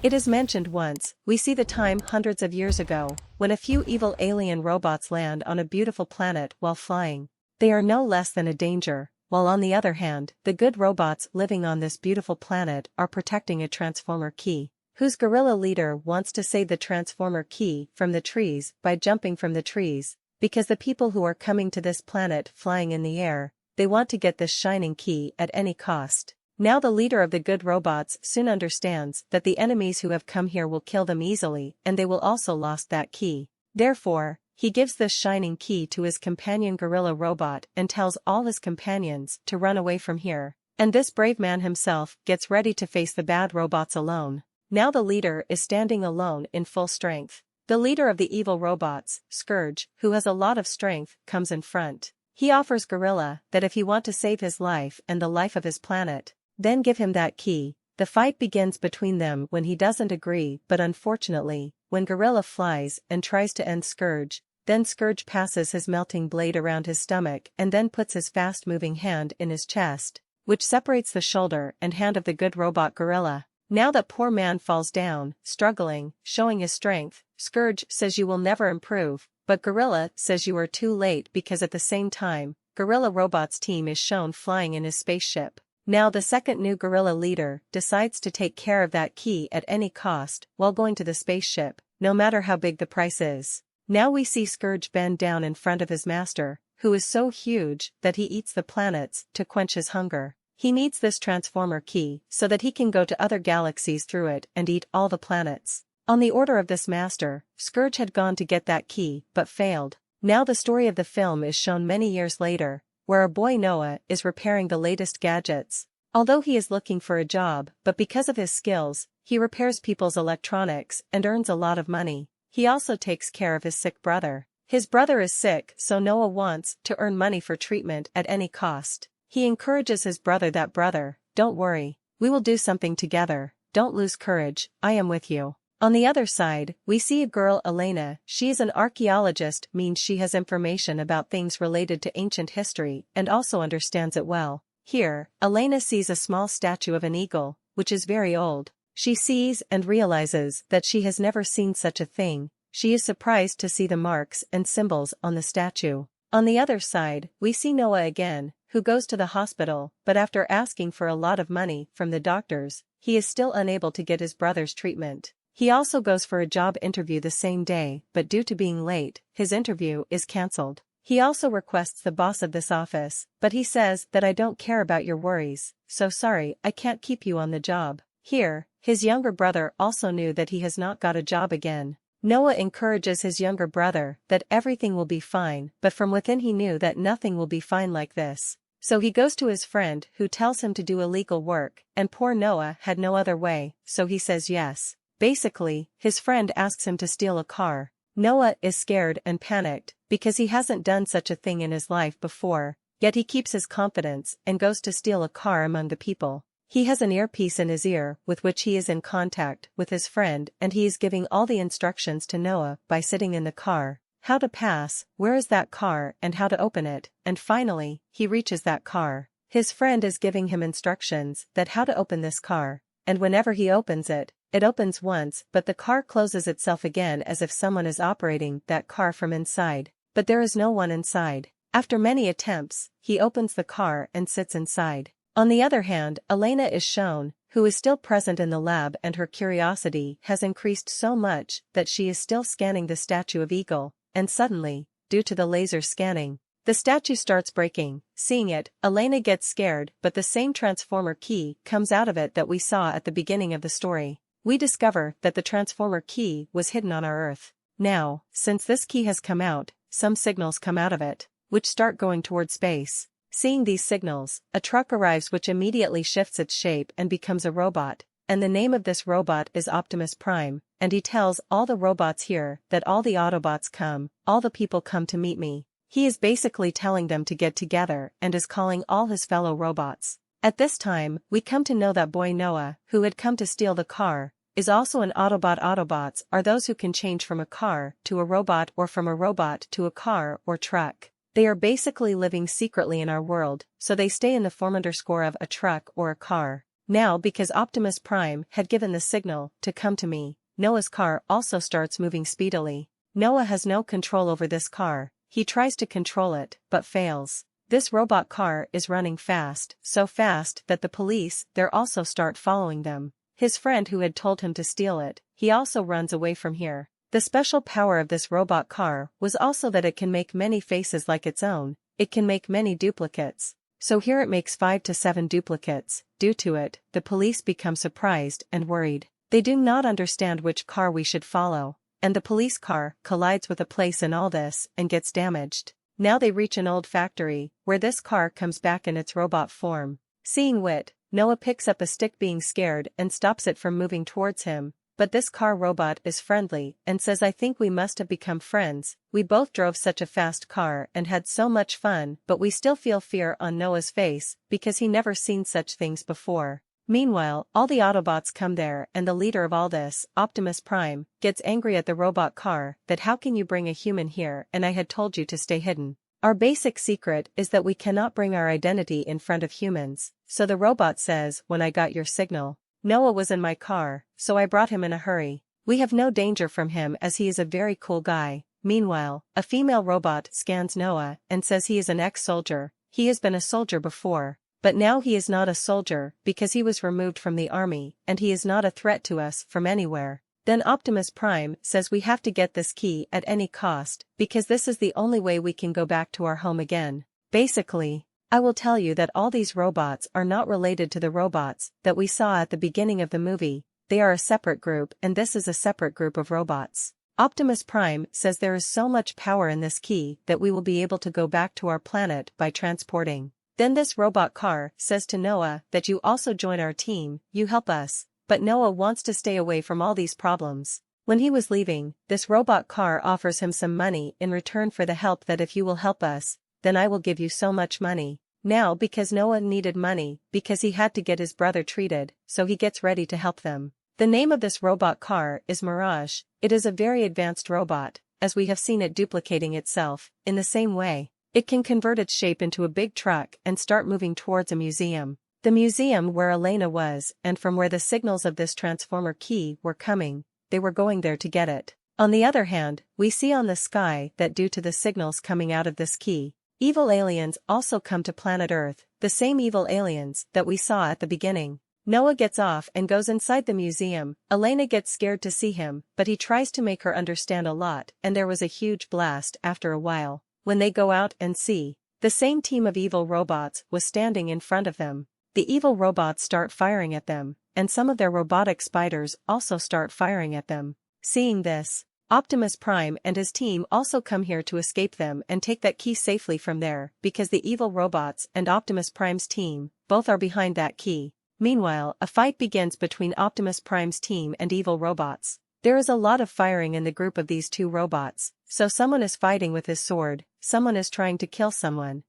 It is mentioned once, we see the time hundreds of years ago, when a few evil alien robots land on a beautiful planet while flying. They are no less than a danger, while on the other hand, the good robots living on this beautiful planet are protecting a transformer key, whose gorilla leader wants to save the transformer key from the trees by jumping from the trees, because the people who are coming to this planet flying in the air, they want to get this shining key at any cost. Now the leader of the good robots soon understands that the enemies who have come here will kill them easily and they will also lost that key. Therefore, he gives this shining key to his companion gorilla robot and tells all his companions to run away from here. And this brave man himself gets ready to face the bad robots alone. Now the leader is standing alone in full strength. The leader of the evil robots, Scourge, who has a lot of strength, comes in front. He offers Gorilla that if he wants to save his life and the life of his planet, then give him that key. The fight begins between them when he doesn't agree, but unfortunately, when Gorilla flies and tries to end Scourge, then Scourge passes his melting blade around his stomach and then puts his fast-moving hand in his chest, which separates the shoulder and hand of the good robot Gorilla. Now that poor man falls down, struggling, showing his strength, Scourge says you will never improve, but Gorilla says you are too late because at the same time, Gorilla Robot's team is shown flying in his spaceship. Now the second new gorilla leader decides to take care of that key at any cost while going to the spaceship, no matter how big the price is. Now we see Scourge bend down in front of his master, who is so huge that he eats the planets to quench his hunger. He needs this transformer key so that he can go to other galaxies through it and eat all the planets. On the order of this master, Scourge had gone to get that key but failed. Now the story of the film is shown many years later, where a boy Noah is repairing the latest gadgets. Although he is looking for a job, but because of his skills, he repairs people's electronics and earns a lot of money. He also takes care of his sick brother. His brother is sick, so Noah wants to earn money for treatment at any cost. He encourages his brother that brother, don't worry, we will do something together, don't lose courage, I am with you. On the other side, we see a girl Elena. She is an archaeologist, means she has information about things related to ancient history and also understands it well. Here, Elena sees a small statue of an eagle, which is very old. She sees and realizes that she has never seen such a thing. She is surprised to see the marks and symbols on the statue. On the other side, we see Noah again, who goes to the hospital, but after asking for a lot of money from the doctors, he is still unable to get his brother's treatment. He also goes for a job interview the same day, but due to being late, his interview is cancelled. He also requests the boss of this office, but he says that I don't care about your worries, so sorry, I can't keep you on the job. Here, his younger brother also knew that he has not got a job again. Noah encourages his younger brother that everything will be fine, but from within he knew that nothing will be fine like this. So he goes to his friend who tells him to do illegal work, and poor Noah had no other way, so he says yes. Basically, his friend asks him to steal a car. Noah is scared and panicked, because he hasn't done such a thing in his life before, yet he keeps his confidence and goes to steal a car among the people. He has an earpiece in his ear with which he is in contact with his friend and he is giving all the instructions to Noah by sitting in the car, how to pass, where is that car and how to open it, and finally, he reaches that car. His friend is giving him instructions that how to open this car, and whenever he opens it, it opens once but the car closes itself again as if someone is operating that car from inside, but there is no one inside. After many attempts, he opens the car and sits inside. On the other hand, Elena is shown, who is still present in the lab and her curiosity has increased so much that she is still scanning the statue of Eagle, and suddenly, due to the laser scanning, the statue starts breaking. Seeing it, Elena gets scared but the same transformer key comes out of it that we saw at the beginning of the story. We discover that the transformer key was hidden on our Earth. Now, since this key has come out, some signals come out of it, which start going toward space. Seeing these signals, a truck arrives which immediately shifts its shape and becomes a robot, and the name of this robot is Optimus Prime, and he tells all the robots here that all the Autobots come, all the people come to meet me. He is basically telling them to get together and is calling all his fellow robots. At this time, we come to know that boy Noah, who had come to steal the car, is also an Autobot. Autobots are those who can change from a car to a robot or from a robot to a car or truck. They are basically living secretly in our world, so they stay in the form _ of a truck or a car. Now because Optimus Prime had given the signal to come to me, Noah's car also starts moving speedily. Noah has no control over this car, he tries to control it, but fails. This robot car is running fast, so fast that the police there also start following them. His friend who had told him to steal it, he also runs away from here. The special power of this robot car was also that it can make many faces like its own, it can make many duplicates. So here it makes 5 to 7 duplicates. Due to it, the police become surprised and worried. They do not understand which car we should follow, and the police car collides with a place in all this and gets damaged. Now they reach an old factory, where this car comes back in its robot form. Seeing Wit, Noah picks up a stick being scared and stops it from moving towards him, but this car robot is friendly and says I think we must have become friends, we both drove such a fast car and had so much fun but we still feel fear on Noah's face because he never seen such things before. Meanwhile, all the Autobots come there and the leader of all this, Optimus Prime, gets angry at the robot car that how can you bring a human here and I had told you to stay hidden. Our basic secret is that we cannot bring our identity in front of humans, so the robot says when I got your signal. Noah was in my car, so I brought him in a hurry. We have no danger from him as he is a very cool guy. Meanwhile, a female robot scans Noah and says he is an ex-soldier, he has been a soldier before. But now he is not a soldier because he was removed from the army and he is not a threat to us from anywhere. Then Optimus Prime says we have to get this key at any cost because this is the only way we can go back to our home again. Basically, I will tell you that all these robots are not related to the robots that we saw at the beginning of the movie, they are a separate group and this is a separate group of robots. Optimus Prime says there is so much power in this key that we will be able to go back to our planet by transporting. Then this robot car says to Noah that you also join our team, you help us, but Noah wants to stay away from all these problems. When he was leaving, this robot car offers him some money in return for the help that if you will help us, then I will give you so much money. Now because Noah needed money, because he had to get his brother treated, so he gets ready to help them. The name of this robot car is Mirage, it is a very advanced robot, as we have seen it duplicating itself, in the same way. It can convert its shape into a big truck and start moving towards a museum. The museum where Elena was and from where the signals of this transformer key were coming, they were going there to get it. On the other hand, we see on the sky that due to the signals coming out of this key, evil aliens also come to planet Earth, the same evil aliens that we saw at the beginning. Noah gets off and goes inside the museum. Elena gets scared to see him, but he tries to make her understand a lot and there was a huge blast after a while. When they go out and see, the same team of evil robots was standing in front of them. The evil robots start firing at them, and some of their robotic spiders also start firing at them. Seeing this, Optimus Prime and his team also come here to escape them and take that key safely from there because the evil robots and Optimus Prime's team both are behind that key. Meanwhile, a fight begins between Optimus Prime's team and evil robots. There is a lot of firing in the group of these two robots, so someone is fighting with his sword, someone is trying to kill someone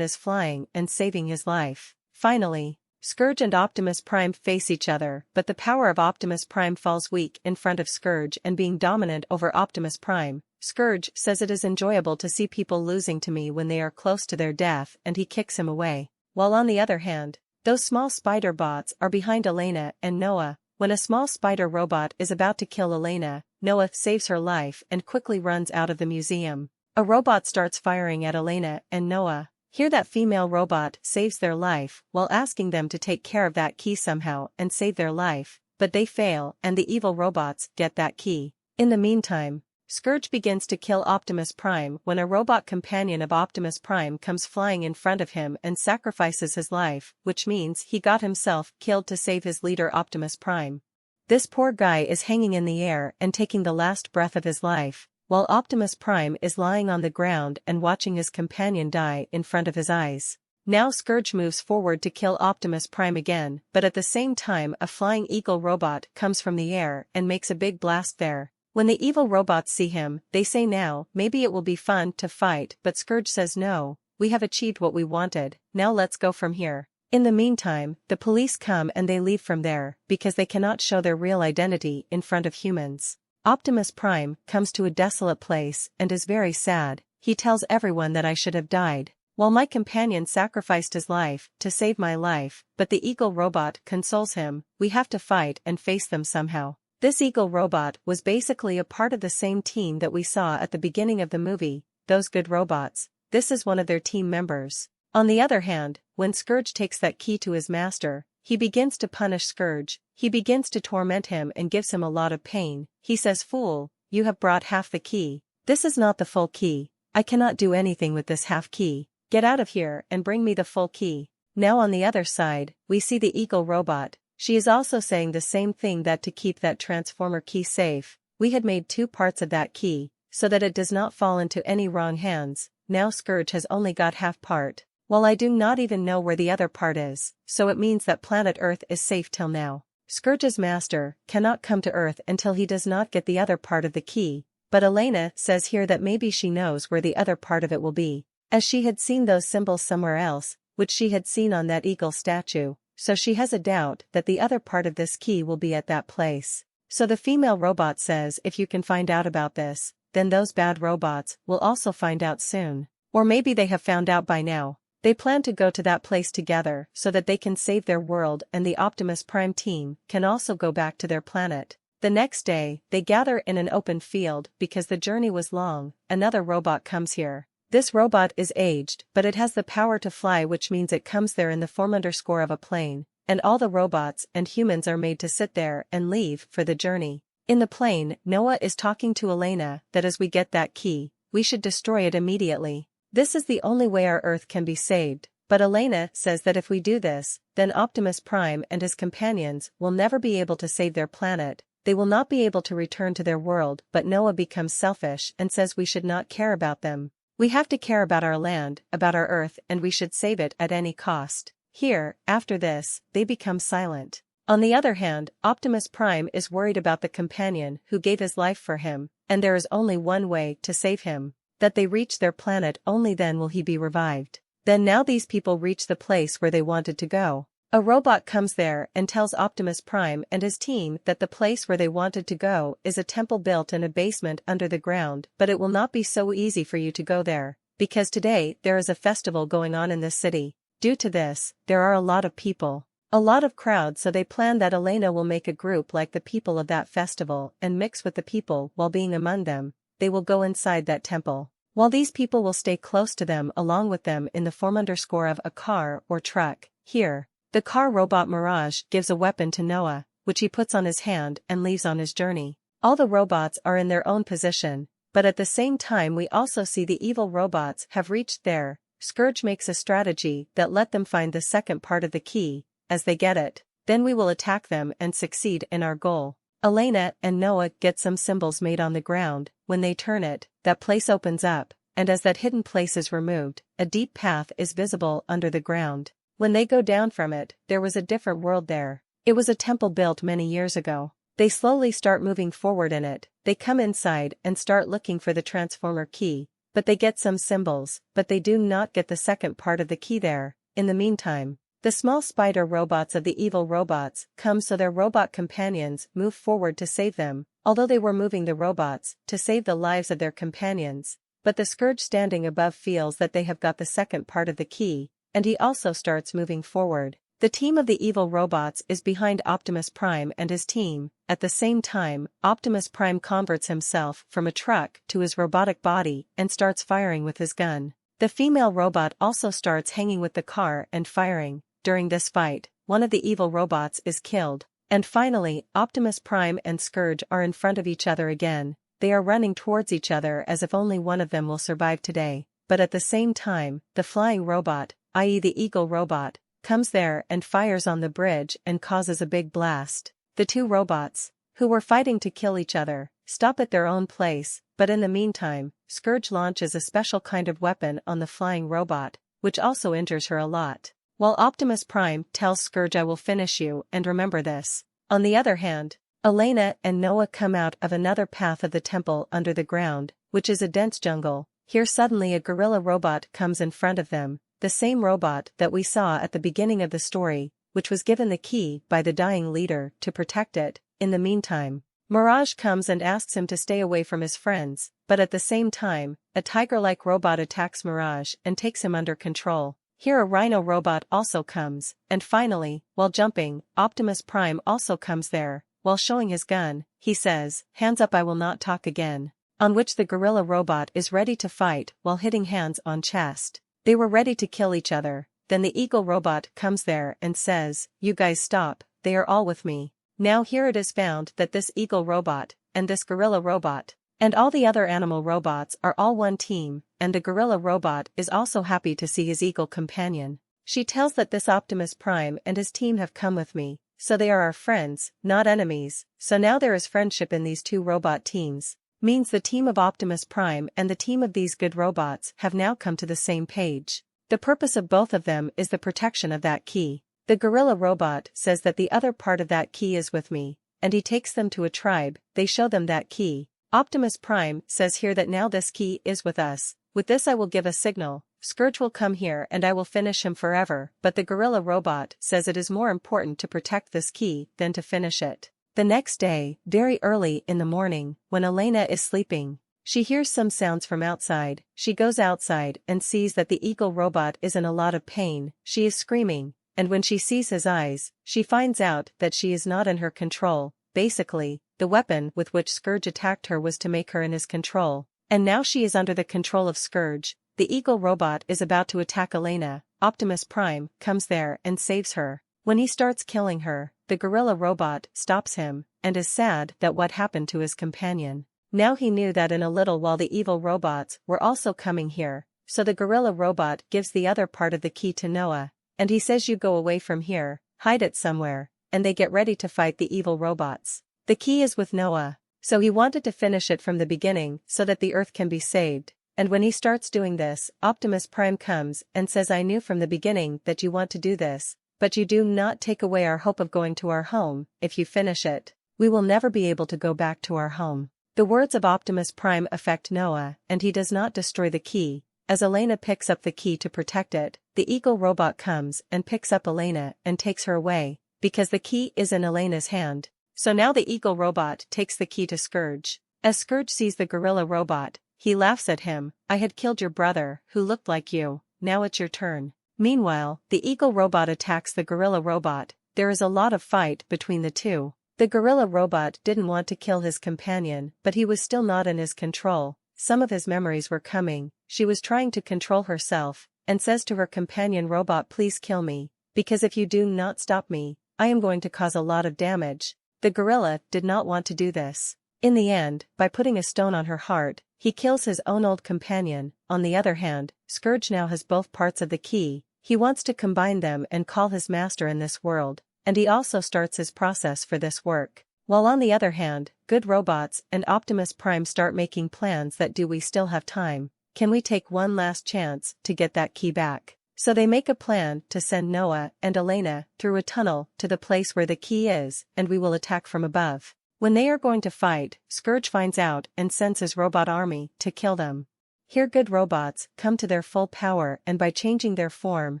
is flying and saving his life. Finally, Scourge and Optimus Prime face each other, but the power of Optimus Prime falls weak in front of Scourge and being dominant over Optimus Prime. Scourge says it is enjoyable to see people losing to me when they are close to their death and he kicks him away. While on the other hand, those small spider bots are behind Elena and Noah. When a small spider robot is about to kill Elena, Noah saves her life and quickly runs out of the museum. A robot starts firing at Elena and Noah. Here that female robot saves their life while asking them to take care of that key somehow and save their life, but they fail and the evil robots get that key. In the meantime, Scourge begins to kill Optimus Prime when a robot companion of Optimus Prime comes flying in front of him and sacrifices his life, which means he got himself killed to save his leader Optimus Prime. This poor guy is hanging in the air and taking the last breath of his life, while Optimus Prime is lying on the ground and watching his companion die in front of his eyes. Now Scourge moves forward to kill Optimus Prime again, but at the same time a flying eagle robot comes from the air and makes a big blast there. When the evil robots see him, they say now, maybe it will be fun to fight, but Scourge says no, we have achieved what we wanted, now let's go from here. In the meantime, the police come and they leave from there, because they cannot show their real identity in front of humans. Optimus Prime comes to a desolate place and is very sad, he tells everyone that I should have died. While my companion sacrificed his life to save my life, but the eagle robot consoles him, we have to fight and face them somehow. This eagle robot was basically a part of the same team that we saw at the beginning of the movie, those good robots. This is one of their team members. On the other hand, when Scourge takes that key to his master, he begins to punish Scourge, he begins to torment him and gives him a lot of pain. He says, "Fool, you have brought half the key. This is not the full key. I cannot do anything with this half key. Get out of here and bring me the full key." Now on the other side, we see the eagle robot. She is also saying the same thing, that to keep that transformer key safe, we had made 2 parts of that key, so that it does not fall into any wrong hands. Now Scourge has only got half part, while I do not even know where the other part is, so it means that planet Earth is safe till now. Scourge's master cannot come to Earth until he does not get the other part of the key, but Elena says here that maybe she knows where the other part of it will be, as she had seen those symbols somewhere else, which she had seen on that eagle statue, so she has a doubt that the other part of this key will be at that place. So the female robot says, if you can find out about this, then those bad robots will also find out soon. Or maybe they have found out by now. They plan to go to that place together so that they can save their world, and the Optimus Prime team can also go back to their planet. The next day, they gather in an open field because the journey was long. Another robot comes here. This robot is aged, but it has the power to fly, which means it comes there in the form underscore of a plane, and all the robots and humans are made to sit there and leave for the journey. In the plane, Noah is talking to Elena that as we get that key, we should destroy it immediately. This is the only way our Earth can be saved, but Elena says that if we do this, then Optimus Prime and his companions will never be able to save their planet. They will not be able to return to their world, but Noah becomes selfish and says we should not care about them. We have to care about our land, about our Earth, and we should save it at any cost. Here, after this, they become silent. On the other hand, Optimus Prime is worried about the companion who gave his life for him, and there is only one way to save him. That they reach their planet, only then will he be revived. Then now these people reach the place where they wanted to go. A robot comes there and tells Optimus Prime and his team that the place where they wanted to go is a temple built in a basement under the ground, but it will not be so easy for you to go there, because today there is a festival going on in this city. Due to this, there are a lot of people, a lot of crowd, so they plan that Elena will make a group like the people of that festival and mix with the people while being among them. They will go inside that temple, while these people will stay close to them along with them in the form underscore of a car or truck. Here, the car robot Mirage gives a weapon to Noah, which he puts on his hand and leaves on his journey. All the robots are in their own position, but at the same time we also see the evil robots have reached there. Scourge makes a strategy that let them find the second part of the key. As they get it, then we will attack them and succeed in our goal. Elena and Noah get some symbols made on the ground. When they turn it, that place opens up, and as that hidden place is removed, a deep path is visible under the ground. When they go down from it, there was a different world there. It was a temple built many years ago. They slowly start moving forward in it. They come inside and start looking for the transformer key, but they get some symbols, but they do not get the second part of the key there. In the meantime, the small spider robots of the evil robots come, so their robot companions move forward to save them, although they were moving the robots to save the lives of their companions. But the Scourge standing above feels that they have got the second part of the key, and he also starts moving forward. The team of the evil robots is behind Optimus Prime and his team. At the same time, Optimus Prime converts himself from a truck to his robotic body and starts firing with his gun. The female robot also starts hanging with the car and firing. During this fight, one of the evil robots is killed. And finally, Optimus Prime and Scourge are in front of each other again. They are running towards each other as if only one of them will survive today. But at the same time, the flying robot, i.e. the eagle robot, comes there and fires on the bridge and causes a big blast. The two robots, who were fighting to kill each other, stop at their own place, but in the meantime, Scourge launches a special kind of weapon on the flying robot, which also injures her a lot. While Optimus Prime tells Scourge, "I will finish you, and remember this." On the other hand, Elena and Noah come out of another path of the temple under the ground, which is a dense jungle. Here suddenly a gorilla robot comes in front of them, the same robot that we saw at the beginning of the story, which was given the key by the dying leader to protect it. In the meantime, Mirage comes and asks him to stay away from his friends, but at the same time, a tiger-like robot attacks Mirage and takes him under control. Here a rhino robot also comes, and finally, while jumping, Optimus Prime also comes there. While showing his gun, he says, "Hands up, I will not talk again." On which the gorilla robot is ready to fight while hitting hands on chest. They were ready to kill each other. Then the eagle robot comes there and says, "You guys stop, they are all with me." Now here it is found that this eagle robot, and this gorilla robot, and all the other animal robots are all one team, and the gorilla robot is also happy to see his eagle companion. She tells that this Optimus Prime and his team have come with me, so they are our friends, not enemies. So now there is friendship in these two robot teams. Means the team of Optimus Prime and the team of these good robots have now come to the same page. The purpose of both of them is the protection of that key. The gorilla robot says that the other part of that key is with me, and he takes them to a tribe. They show them that key. Optimus Prime says here that now this key is with us. With this I will give a signal. Scourge will come here and I will finish him forever. But the gorilla robot says it is more important to protect this key than to finish it. The next day, very early in the morning, when Elena is sleeping, she hears some sounds from outside. She goes outside and sees that the eagle robot is in a lot of pain. She is screaming. And when she sees his eyes, she finds out that she is not in her control. Basically, the weapon with which Scourge attacked her was to make her in his control. And now she is under the control of Scourge. The eagle robot is about to attack Elena. Optimus Prime comes there and saves her. When he starts killing her, the gorilla robot stops him, and is sad that what happened to his companion. Now he knew that in a little while the evil robots were also coming here, so the gorilla robot gives the other part of the key to Noah. And he says, "You go away from here, hide it somewhere," and they get ready to fight the evil robots. The key is with Noah, so he wanted to finish it from the beginning so that the Earth can be saved. And when he starts doing this, Optimus Prime comes and says, "I knew from the beginning that you want to do this, but you do not take away our hope of going to our home. If you finish it, we will never be able to go back to our home." The words of Optimus Prime affect Noah, and he does not destroy the key. As Elena picks up the key to protect it, the eagle robot comes and picks up Elena and takes her away, because the key is in Elena's hand. So now the eagle robot takes the key to Scourge. As Scourge sees the gorilla robot, he laughs at him. "I had killed your brother, who looked like you. Now it's your turn." Meanwhile, the eagle robot attacks the gorilla robot. There is a lot of fight between the two. The gorilla robot didn't want to kill his companion, but he was still not in his control. Some of his memories were coming. She was trying to control herself, and says to her companion robot, "Please kill me, because if you do not stop me, I am going to cause a lot of damage." The gorilla did not want to do this. In the end, by putting a stone on her heart, he kills his own old companion. On the other hand, Scourge now has both parts of the key. He wants to combine them and call his master in this world, and he also starts his process for this work. While on the other hand, good robots and Optimus Prime start making plans that do we still have time? Can we take one last chance to get that key back? So they make a plan to send Noah and Elena through a tunnel to the place where the key is, and we will attack from above. When they are going to fight, Scourge finds out and sends his robot army to kill them. Here good robots come to their full power, and by changing their form,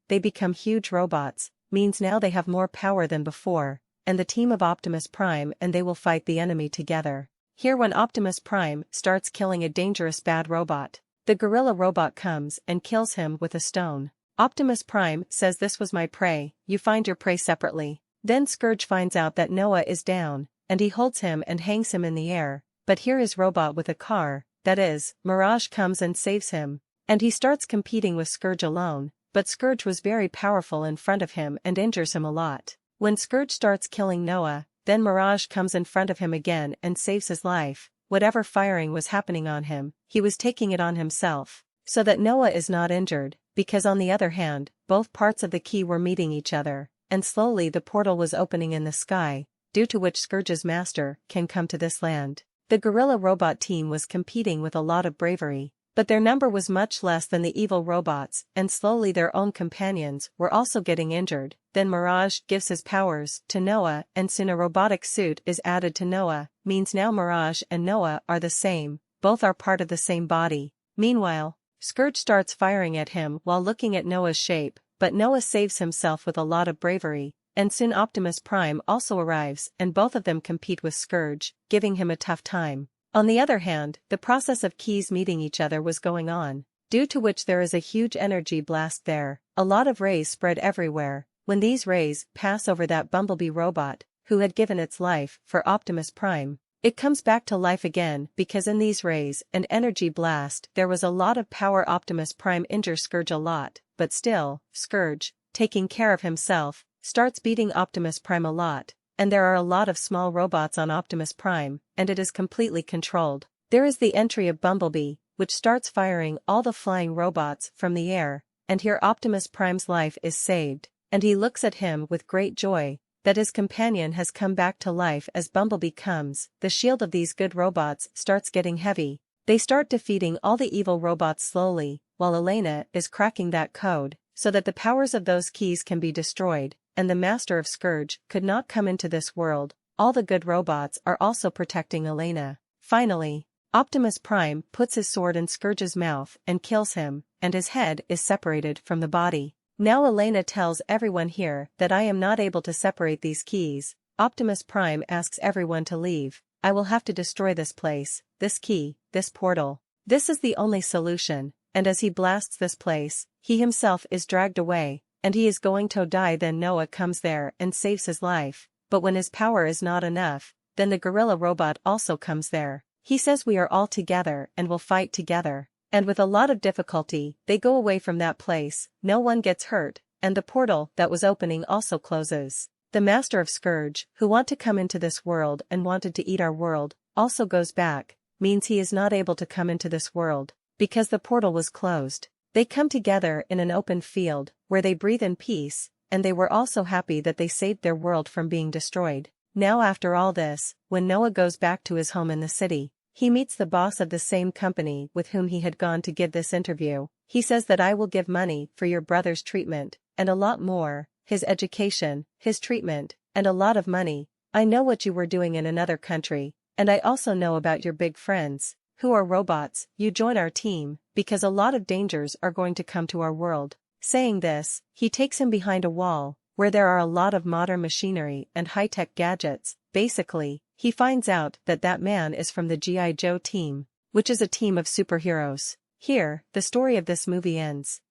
they become huge robots. Means now they have more power than before, and the team of Optimus Prime and they will fight the enemy together. Here when Optimus Prime starts killing a dangerous bad robot, the gorilla robot comes and kills him with a stone. Optimus Prime says, "This was my prey, you find your prey separately." Then Scourge finds out that Noah is down, and he holds him and hangs him in the air. But here his robot with a car, that is, Mirage, comes and saves him, and he starts competing with Scourge alone, but Scourge was very powerful in front of him and injures him a lot. When Scourge starts killing Noah, then Mirage comes in front of him again and saves his life. Whatever firing was happening on him, he was taking it on himself, so that Noah is not injured, because on the other hand, both parts of the key were meeting each other, and slowly the portal was opening in the sky, due to which Scourge's master can come to this land. The gorilla robot team was competing with a lot of bravery, but their number was much less than the evil robots, and slowly their own companions were also getting injured. Then Mirage gives his powers to Noah, and soon a robotic suit is added to Noah. Means now Mirage and Noah are the same, both are part of the same body. Meanwhile, Scourge starts firing at him while looking at Noah's shape, but Noah saves himself with a lot of bravery, and soon Optimus Prime also arrives and both of them compete with Scourge, giving him a tough time. On the other hand, the process of keys meeting each other was going on, due to which there is a huge energy blast there, a lot of rays spread everywhere. When these rays pass over that Bumblebee robot, who had given its life for Optimus Prime, it comes back to life again because in these rays and energy blast there was a lot of power. Optimus Prime injures Scourge a lot, but still, Scourge, taking care of himself, starts beating Optimus Prime a lot, and there are a lot of small robots on Optimus Prime, and it is completely controlled. There is the entry of Bumblebee, which starts firing all the flying robots from the air, and here Optimus Prime's life is saved, and he looks at him with great joy that his companion has come back to life. As Bumblebee comes, the shield of these good robots starts getting heavy. They start defeating all the evil robots slowly, while Elena is cracking that code, so that the powers of those keys can be destroyed, and the Master of Scourge could not come into this world. All the good robots are also protecting Elena. Finally, Optimus Prime puts his sword in Scourge's mouth and kills him, and his head is separated from the body. Now Elena tells everyone here that I am not able to separate these keys. Optimus Prime asks everyone to leave. I will have to destroy this place, this key, this portal. This is the only solution, and as he blasts this place, he himself is dragged away, and he is going to die. Then Noah comes there and saves his life, but when his power is not enough, then the gorilla robot also comes there. He says we are all together and will fight together. And with a lot of difficulty, they go away from that place. No one gets hurt, and the portal that was opening also closes. The Master of Scourge, who want to come into this world and wanted to eat our world, also goes back, means he is not able to come into this world, because the portal was closed. They come together in an open field, where they breathe in peace, and they were also happy that they saved their world from being destroyed. Now after all this, when Noah goes back to his home in the city, he meets the boss of the same company with whom he had gone to give this interview. He says that I will give money for your brother's treatment, and a lot more, his education, his treatment, and a lot of money. I know what you were doing in another country, and I also know about your big friends, who are robots. You join our team, because a lot of dangers are going to come to our world. Saying this, he takes him behind a wall, where there are a lot of modern machinery and high-tech gadgets. Basically, he finds out that that man is from the G.I. Joe team, which is a team of superheroes. Here, the story of this movie ends.